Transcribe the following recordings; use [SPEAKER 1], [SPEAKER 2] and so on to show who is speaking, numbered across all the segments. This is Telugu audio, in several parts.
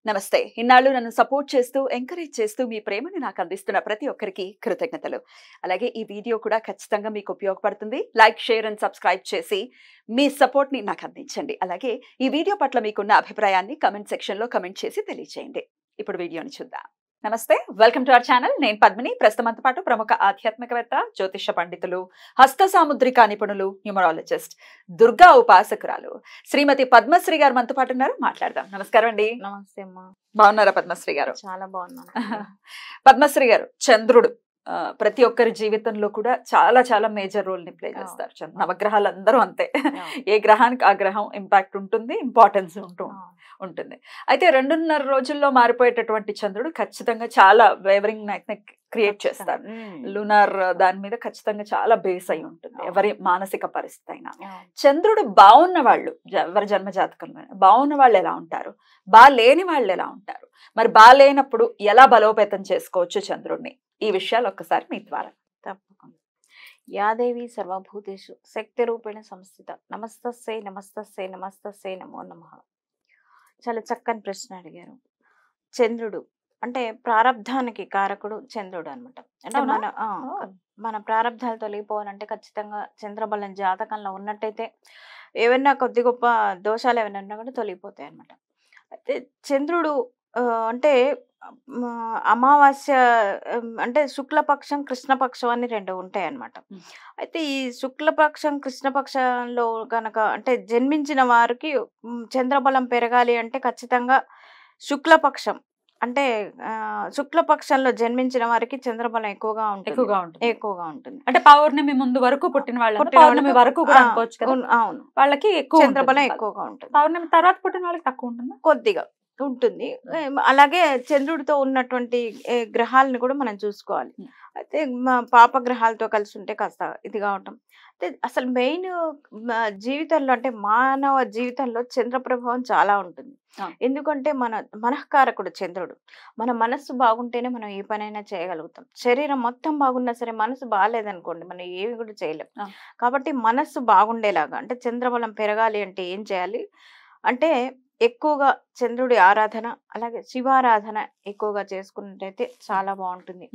[SPEAKER 1] నమస్తే. ఇన్నాళ్ళు నన్ను సపోర్ట్ చేస్తూ, ఎంకరేజ్ చేస్తూ మీ ప్రేమని నాకు అందిస్తున్న ప్రతి ఒక్కరికి కృతజ్ఞతలు. అలాగే ఈ వీడియో కూడా ఖచ్చితంగా మీకు ఉపయోగపడుతుంది. లైక్, షేర్ అండ్ సబ్స్క్రైబ్ చేసి మీ సపోర్ట్‌ని నాకు అందించండి. అలాగే ఈ వీడియో పట్ల మీకున్న అభిప్రాయాన్ని కామెంట్ సెక్షన్‌లో కామెంట్ చేసి తెలియజేయండి. ఇప్పుడు వీడియోని చూద్దాం. నమస్తే. Welcome to our channel. నేను పద్మిని. ప్రస్తుతంతో పాటు ప్రముఖ ఆధ్యాత్మికవేత్త, జ్యోతిష పండితులు, హస్త సాముద్రిక నిపుణులు, న్యూమరాలజిస్ట్, దుర్గా ఉపాసకురాలు శ్రీమతి పద్మశ్రీ గారు మనతో పాటు ఉన్నారు. మాట్లాడదాం. నమస్కారం అండి.
[SPEAKER 2] నమస్తే అమ్మా.
[SPEAKER 1] బాగున్నారా పద్మశ్రీ గారు?
[SPEAKER 2] చాలా బాగున్నాను.
[SPEAKER 1] పద్మశ్రీ గారు, చంద్రుడు ప్రతి ఒక్కరి జీవితంలో కూడా చాలా చాలా మేజర్ రోల్ ని ప్లే చేస్తారు. నవగ్రహాలు అందరూ అంతే. ఏ గ్రహానికి ఆ గ్రహం ఇంపాక్ట్ ఉంటుంది, ఇంపార్టెన్స్ ఉంటుంది. అయితే 2.5 రోజుల్లో మారిపోయేటటువంటి చంద్రుడు ఖచ్చితంగా చాలా వేవరింగ్ ని క్రియేట్ చేస్తారు. లూనార్ దాని మీద ఖచ్చితంగా చాలా బేస్ అయి ఉంటుంది, ఎవరి మానసిక పరిస్థితి అయినా. చంద్రుడు బాగున్న వాళ్ళు, ఎవరి జన్మ జాతకంలో బాగున్న వాళ్ళు ఎలా ఉంటారు, బాలేని వాళ్ళు ఎలా ఉంటారు, మరి బాలేనప్పుడు ఎలా బలోపేతం చేసుకోవచ్చు చంద్రుడిని, ఈ విషయాలు ఒక్కసారి మీ ద్వారా.
[SPEAKER 2] తప్పకుండా. యాదేవి సర్వభూతేషు శక్తి రూపేణ సంస్థిత. నమస్తస్సై నమస్తస్సై నమస్తస్సై నమో నమః. చాలా చక్కని ప్రశ్న అడిగారు. చంద్రుడు అంటే ప్రారబ్ధానికి కారకుడు చంద్రుడు అనమాట. అంటే మన ప్రారబ్ధాలు తొలగిపోవాలంటే ఖచ్చితంగా చంద్రబలం జాతకంలో ఉన్నట్టయితే ఏవైనా కొద్ది గొప్ప దోషాలు ఏమైనా ఉన్నా కూడా తొలగిపోతాయి అనమాట. అయితే చంద్రుడు అంటే అమావాస్య అంటే శుక్లపక్షం, కృష్ణపక్షం అని 2 ఉంటాయి అన్నమాట. అయితే ఈ శుక్లపక్షం, కృష్ణపక్షంలో కనుక అంటే జన్మించిన వారికి చంద్రబలం పెరగాలి అంటే ఖచ్చితంగా శుక్లపక్షం అంటే శుక్లపక్షంలో జన్మించిన వారికి చంద్రబలం ఎక్కువగా ఉంటుంది.
[SPEAKER 1] అంటే పౌర్ణమి ముందు వరకు పుట్టిన పౌర్ణమి వరకు కూడా అనుకోవచ్చు కదా.
[SPEAKER 2] అవును,
[SPEAKER 1] వాళ్ళకి ఎక్కువ
[SPEAKER 2] చంద్రబలం ఎక్కువగా ఉంటుంది.
[SPEAKER 1] పౌర్ణమి తర్వాత పుట్టిన వాళ్ళకి తక్కువ ఉంటుంది,
[SPEAKER 2] కొద్దిగా ఉంటుంది. అలాగే చంద్రుడితో ఉన్నటువంటి గ్రహాలను కూడా మనం చూసుకోవాలి. అయితే పాపగ్రహాలతో కలిసి ఉంటే కాస్త ఇది కావటం. అయితే అసలు మెయిన్ జీవితంలో అంటే మానవ జీవితంలో చంద్ర ప్రభావం చాలా ఉంటుంది. ఎందుకంటే మనఃకారకుడు చంద్రుడు. మన మనస్సు బాగుంటేనే మనం ఏ పనైనా చేయగలుగుతాం. శరీరం మొత్తం బాగున్నా సరే మనసు బాగాలేదనుకోండి మనం ఏమి కూడా చేయలేం. కాబట్టి మనస్సు బాగుండేలాగా అంటే చంద్రబలం పెరగాలి అంటే ఏం చేయాలి అంటే ఎక్కువగా చంద్రుడి ఆరాధన, అలాగే శివారాధన ఎక్కువగా చేసుకున్నట్టయితే చాలా బాగుంటుంది.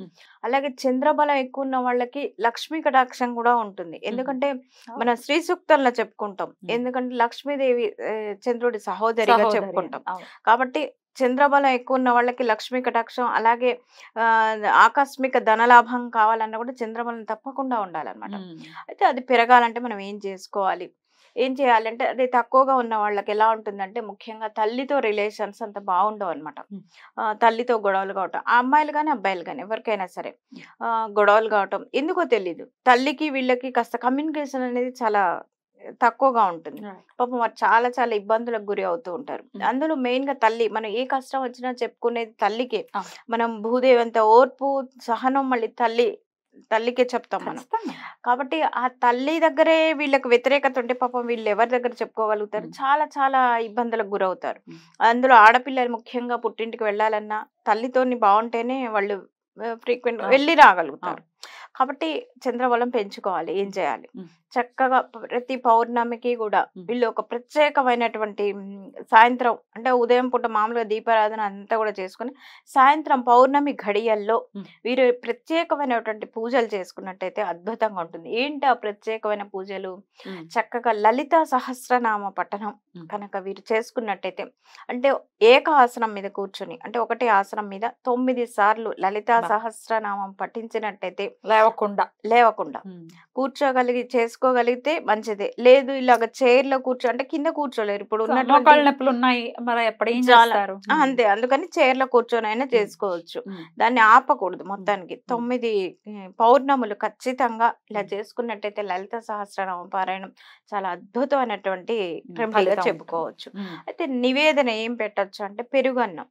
[SPEAKER 2] అలాగే చంద్రబలం ఎక్కువ ఉన్న వాళ్ళకి లక్ష్మీ కటాక్షం కూడా ఉంటుంది. ఎందుకంటే మనం శ్రీ సూక్తంలో చెప్పుకుంటాం. ఎందుకంటే లక్ష్మీదేవి చంద్రుడి సహోదరిగా చెప్పుకుంటాం. కాబట్టి చంద్రబలం ఎక్కువ ఉన్న వాళ్ళకి లక్ష్మీ కటాక్షం, అలాగే ఆకస్మిక ధనలాభం కావాలన్నా కూడా చంద్రబలం తప్పకుండా ఉండాలన్నమాట. అయితే అది పెరగాలంటే మనం ఏం చేయాలంటే అది తక్కువగా ఉన్న వాళ్ళకి ఎలా ఉంటుందంటే ముఖ్యంగా తల్లితో రిలేషన్స్ అంత బాగుండవు అనమాట. తల్లితో గొడవలు కావటం, ఆ అమ్మాయిలు కానీ అబ్బాయిలు కానీ ఎవరికైనా సరే గొడవలు కావటం ఎందుకో తెలీదు. తల్లికి వీళ్ళకి కాస్త కమ్యూనికేషన్ అనేది చాలా తక్కువగా ఉంటుంది. పాపం వారు చాలా చాలా ఇబ్బందులకు గురి అవుతూ ఉంటారు. అందులో మెయిన్ గా తల్లి, మనం ఏ కష్టం వచ్చినా చెప్పుకునేది తల్లికే. మనం భూదేవి అంత ఓర్పు సహనం మళ్ళీ తల్లికే చెప్తాం మనం. కాబట్టి ఆ తల్లి దగ్గరే వీళ్ళకి వ్యతిరేకత ఉంటే పాపం వీళ్ళు ఎవరి దగ్గర చెప్పుకోగలుగుతారు, చాలా చాలా ఇబ్బందులకు గురవుతారు. అందులో ఆడపిల్లలు ముఖ్యంగా పుట్టింటికి వెళ్ళాలన్నా తల్లితోని బాగుంటేనే వాళ్ళు ఫ్రీక్వెంట్ వెళ్ళి రాగలుగుతారు. కాబట్టి చంద్రబలం పెంచుకోవాలి. ఏం చేయాలి, చక్కగా ప్రతి పౌర్ణమికి కూడా వీళ్ళు ఒక ప్రత్యేకమైనటువంటి సాయంత్రం అంటే ఉదయం పూట మామూలుగా దీపారాధన అంతా కూడా చేసుకుని సాయంత్రం పౌర్ణమి ఘడియల్లో వీరు ప్రత్యేకమైనటువంటి పూజలు చేసుకున్నట్టయితే అద్భుతంగా ఉంటుంది. ఏంటి ఆ ప్రత్యేకమైన పూజలు? చక్కగా లలితా సహస్రనామ పఠనం కనుక వీరు చేసుకున్నట్టయితే, అంటే ఏక ఆసనం మీద కూర్చొని అంటే ఒకటే ఆసనం మీద 9 సార్లు లలితా సహస్రనామం పఠించినట్టయితే లేవకుండా చేసుకోగలిగితే మంచిదే. లేదు ఇలాగ చైర్ లో అంటే కింద కూర్చోలేరు, ఇప్పుడు అంతే, అందుకని చైర్ లో కూర్చొని అయినా చేసుకోవచ్చు. దాన్ని ఆపకూడదు. మొత్తానికి 9 పౌర్ణములు ఖచ్చితంగా ఇలా చేసుకున్నట్టయితే లలిత సహస్రనామ పారాయణం చాలా అద్భుతమైనటువంటి రెమెడీగా చెప్పుకోవచ్చు. అయితే నివేదన ఏం పెట్టచ్చు అంటే పెరుగన్నం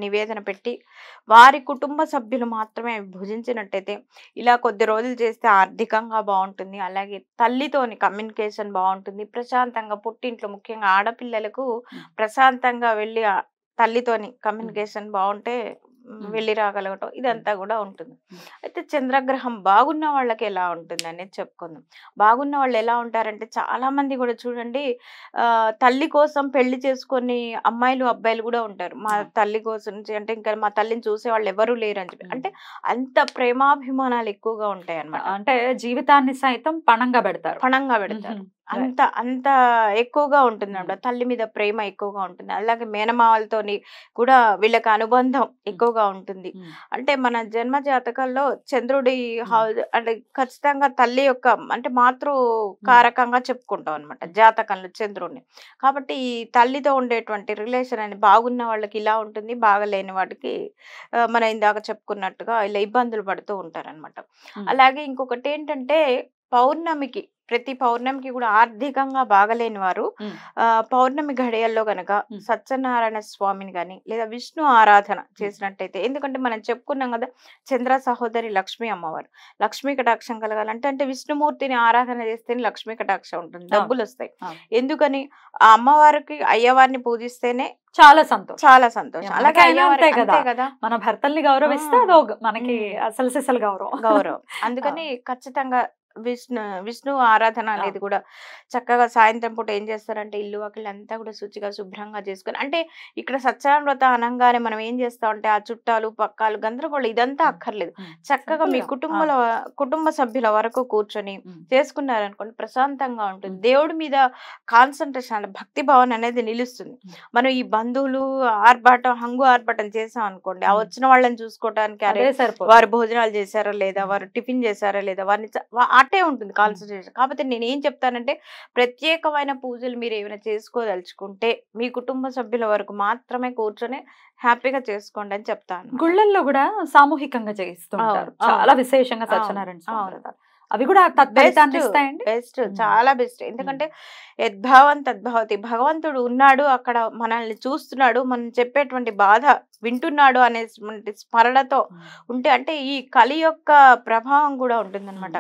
[SPEAKER 2] నివేదన పెట్టి వారి కుటుంబ సభ్యులు మాత్రమే భుజించినట్టయితే ఇలా కొద్ది రోజులు చేస్తే ఆర్థికంగా బాగుంటుంది. అలాగే తల్లితోని కమ్యూనికేషన్ బాగుంటుంది. ప్రశాంతంగా పుట్టింట్లో ముఖ్యంగా ఆడపిల్లలకు ప్రశాంతంగా వెళ్ళి తల్లితోని కమ్యూనికేషన్ బాగుంటే వెళ్ళి రాగలగటం ఇదంతా కూడా ఉంటుంది. అయితే చంద్రగ్రహం బాగున్న వాళ్ళకి ఎలా ఉంటుంది అనేది చెప్పుకుందాం. బాగున్న వాళ్ళు ఎలా ఉంటారంటే చాలా మంది కూడా చూడండి తల్లి కోసం పెళ్లి చేసుకొని అమ్మాయిలు అబ్బాయిలు కూడా ఉంటారు. మా తల్లి కోసం అంటే ఇంకా మా తల్లిని చూసే వాళ్ళు ఎవరు లేరు అని చెప్పి, అంటే అంత ప్రేమాభిమానాలు ఎక్కువగా ఉంటాయి అన్నమాట.
[SPEAKER 1] అంటే జీవితాన్ని సైతం పణంగా పెడతారు.
[SPEAKER 2] అంత అంత ఎక్కువగా ఉంటుంది అన్నమాట. తల్లి మీద ప్రేమ ఎక్కువగా ఉంటుంది. అలాగే మేనమావలతోని కూడా వీళ్ళకి అనుబంధం ఎక్కువగా ఉంటుంది. అంటే మన జన్మ జాతకాల్లో చంద్రుడి అంటే ఖచ్చితంగా తల్లి యొక్క అంటే మాతృ కారకంగా చెప్పుకుంటాం అనమాట జాతకంలో చంద్రుడిని. కాబట్టి ఈ తల్లితో ఉండేటువంటి రిలేషన్ అని బాగున్న వాళ్ళకి ఇలా ఉంటుంది, బాగలేని వాటికి మనం ఇందాక చెప్పుకున్నట్టుగా ఇలా ఇబ్బందులు పడుతూ ఉంటారనమాట. అలాగే ఇంకొకటి ఏంటంటే పౌర్ణమికి ప్రతి పౌర్ణమికి కూడా ఆర్థికంగా బాగలేని వారు పౌర్ణమి ఘడియల్లో గనక సత్యనారాయణ స్వామిని కానీ లేదా విష్ణు ఆరాధన చేసినట్టయితే, ఎందుకంటే మనం చెప్పుకున్నాం కదా చంద్ర సహోదరి లక్ష్మీ అమ్మవారు, లక్ష్మీ కటాక్షం కలగాలంటే అంటే విష్ణుమూర్తిని ఆరాధన చేస్తేనే లక్ష్మీ కటాక్షం ఉంటుంది, డబ్బులు వస్తాయి. ఎందుకని ఆ అమ్మవారికి అయ్యవారిని పూజిస్తేనే చాలా సంతోషం. అలాగే
[SPEAKER 1] అంతే కదా, మన భర్తల్ని గౌరవిస్తే అదో మనకి అసలు సిసలు గౌరవం.
[SPEAKER 2] అందుకని ఖచ్చితంగా విష్ణు ఆరాధన అనేది కూడా చక్కగా సాయంత్రం పూట ఏం చేస్తారంటే ఇల్లు వాకిళ్ళు అంతా కూడా శుచిగా శుభ్రంగా చేసుకొని, అంటే ఇక్కడ సత్యనారాయణ వ్రతం అనగానే మనం ఏం చేస్తామంటే ఆ చుట్టాలు పక్కాలు గందరగోళం ఇదంతా అక్కర్లేదు. చక్కగా మీ కుటుంబ సభ్యుల వరకు కూర్చొని చేసుకున్నారనుకోండి ప్రశాంతంగా ఉంటుంది. దేవుడి మీద కాన్సన్ట్రేషన్ భక్తి భావన అనేది నిలుస్తుంది. మనం ఈ బంధువులు హంగు ఆర్భాటం చేసాం అనుకోండి, ఆ వచ్చిన వాళ్ళని చూసుకోవడానికి అరే వారు భోజనాలు చేశారా లేదా, వారు టిఫిన్ చేశారా లేదా, వారిని అటే ఉంటుంది కాన్సన్ట్రేషన్. కాబట్టి నేను ఏం చెప్తానంటే ప్రత్యేకమైన పూజలు మీరు ఏమైనా చేసుకోదలుచుకుంటే మీ కుటుంబ సభ్యుల వరకు మాత్రమే కూర్చొని హ్యాపీగా చేసుకోండి అని చెప్తాను.
[SPEAKER 1] గుళ్ళల్లో కూడా సామూహికంగా చేస్తుంటారు చాలా విశేషంగా సత్యనారాయణ స్వామి, అవి కూడా
[SPEAKER 2] బెస్ట్, చాలా బెస్ట్. ఎందుకంటే యద్భావం తద్భవతి, భగవంతుడు ఉన్నాడు అక్కడ, మనల్ని చూస్తున్నాడు, మనం చెప్పేటువంటి బాధ వింటున్నాడు అనేటువంటి స్మరణతో ఉంటే అంటే ఈ కలి యొక్క ప్రభావం కూడా ఉంటుందన్నమాట.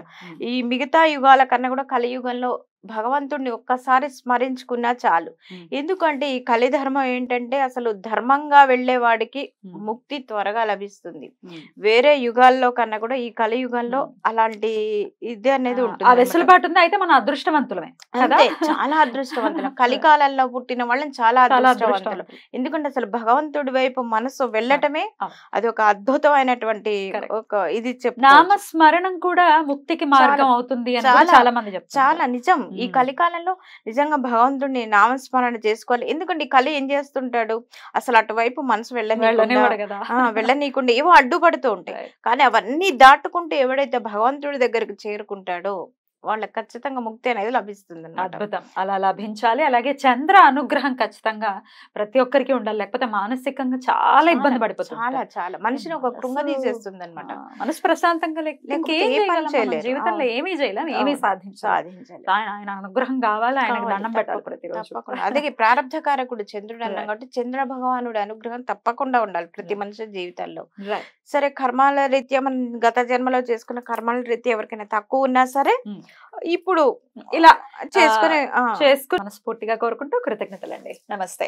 [SPEAKER 2] ఈ మిగతా యుగాల కన్నా కూడా కలియుగంలో భగవంతుడిని ఒక్కసారి స్మరించుకున్నా చాలు. ఎందుకంటే ఈ కలి ధర్మం ఏంటంటే అసలు ధర్మంగా వెళ్లే వాడికి ముక్తి త్వరగా లభిస్తుంది. వేరే యుగాల్లో కన్నా కూడా ఈ కలియుగంలో అలాంటి ఇది అనేది ఉంటుంది.
[SPEAKER 1] వెసులుబాటు ఉంది. అయితే మన అదృష్టవంతులమే,
[SPEAKER 2] చాలా అదృష్టవంతులం. కలికాలంలో పుట్టిన వాళ్ళని చాలా అదృష్టవంతులు. ఎందుకంటే అసలు భగవంతుడి వైపు మనసు వెళ్ళటమే అది ఒక అద్భుతమైనటువంటి ఒక ఇది
[SPEAKER 1] నామస్మరణం కూడా ముక్తికి మార్గం అవుతుంది అని చాలా మంది చెప్తారు.
[SPEAKER 2] చాలా నిజం. ఈ కలికాలంలో నిజంగా భగవంతుడిని నామస్మరణ చేసుకోవాలి. ఎందుకంటే ఈ కలి ఏం చేస్తుంటాడు అసలు అటువైపు మనసు వెళ్ళనీయకుండా ఏవో అడ్డుపడుతూ ఉంటాయి. కానీ అవన్నీ దాటుకుంటూ ఎవడైతే భగవంతుడి దగ్గరికి చేరుకుంటాడో వాళ్ళకి ఖచ్చితంగా ముక్తి అనేది లభిస్తుంది.
[SPEAKER 1] అద్భుతం. అలా లభించాలి. అలాగే చంద్ర అనుగ్రహం ఖచ్చితంగా ప్రతి ఒక్కరికి ఉండాలి, లేకపోతే మానసికంగా చాలా ఇబ్బంది పడిపోతుంది.
[SPEAKER 2] చాలా మనిషిని ఒక కృంగదీసేస్తుంది అనమాట.
[SPEAKER 1] మనసు ప్రశాంతంగా జీవితంలో ఏమీ చేయలేం, ఏమీ సాధించాలి. ఆయన అనుగ్రహం కావాలి, ఆయనకు దండం పెట్టాలి ప్రతిరోజు.
[SPEAKER 2] అదే ప్రారబ్ధకారకుడు చంద్రుడు అన్నాం కాబట్టి చంద్ర భగవానుడి అనుగ్రహం తప్పకుండా ఉండాలి ప్రతి మనిషి జీవితాల్లో. సరే కర్మాల రీత్యా మనం గత జన్మలో చేసుకున్న కర్మాల రీత్యా ఎవరికైనా తక్కువ ఉన్నా సరే ఇప్పుడు ఇలా చేసుకుని
[SPEAKER 1] మనస్ఫూర్తిగా కోరుకుంటూ కృతజ్ఞతలండి. నమస్తే.